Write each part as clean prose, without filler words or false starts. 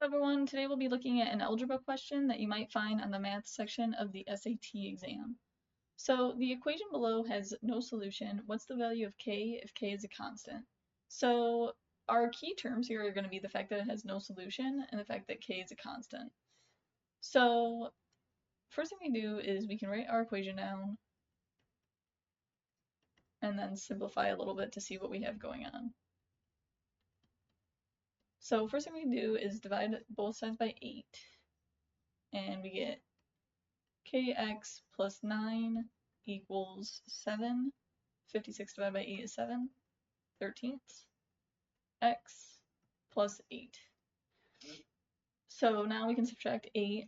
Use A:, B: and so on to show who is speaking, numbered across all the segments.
A: Everyone, today we'll be looking at an algebra question that you might find on the math section of the SAT exam. So the equation below has no solution. What's the value of k if k is a constant? So our key terms here are going to be the fact that it has no solution and the fact that k is a constant. So first thing we do is we can write our equation down and then simplify a little bit to see what we have going on. So first thing we do is divide both sides by 8, and we get kx plus 9 equals 7. 56 divided by 8 is 7. 13ths. X plus 8. So now we can subtract 8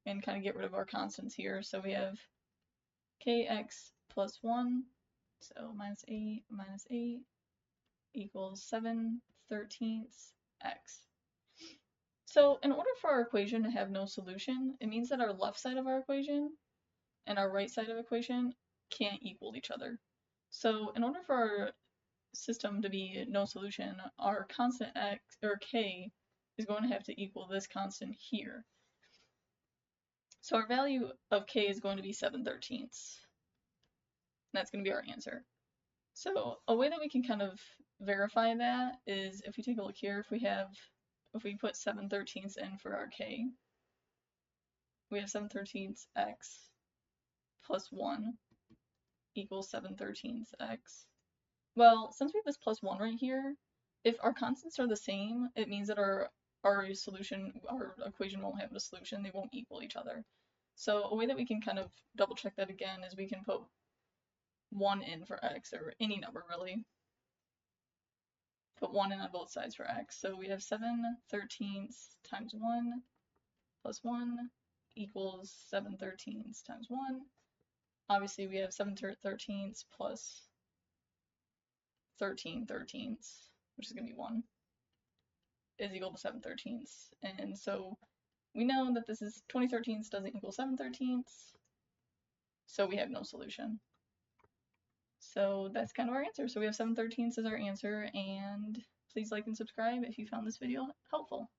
A: and kind of get rid of our constants here. So we have kx plus 1, so minus 8 equals 7/13 x. So in order for our equation to have no solution, it means that our left side of our equation and our right side of the equation can't equal each other. So in order for our system to be no solution, our constant x or k is going to have to equal this constant here. So our value of k is going to be 7/13. That's going to be our answer. So a way that we can kind of verify that is if we take a look here, if we put 7/13 in for our k, we have 7/13 x plus 1 equals 7/13 x. Well, since we have this plus 1 right here, if our constants are the same, it means that our equation won't have a solution. They won't equal each other. So a way that we can kind of double check that again is we can put 1 in for x, or any number really. Put 1 in on both sides for x. So we have 7/13 times 1 plus 1 equals 7/13 times 1. Obviously we have 7/13 plus 13/13, which is going to be 1, is equal to 7/13. And so we know that this is 20/13 doesn't equal 7/13, so we have no solution. So that's kind of our answer. So we have 7/13 as our answer, and please like and subscribe if you found this video helpful.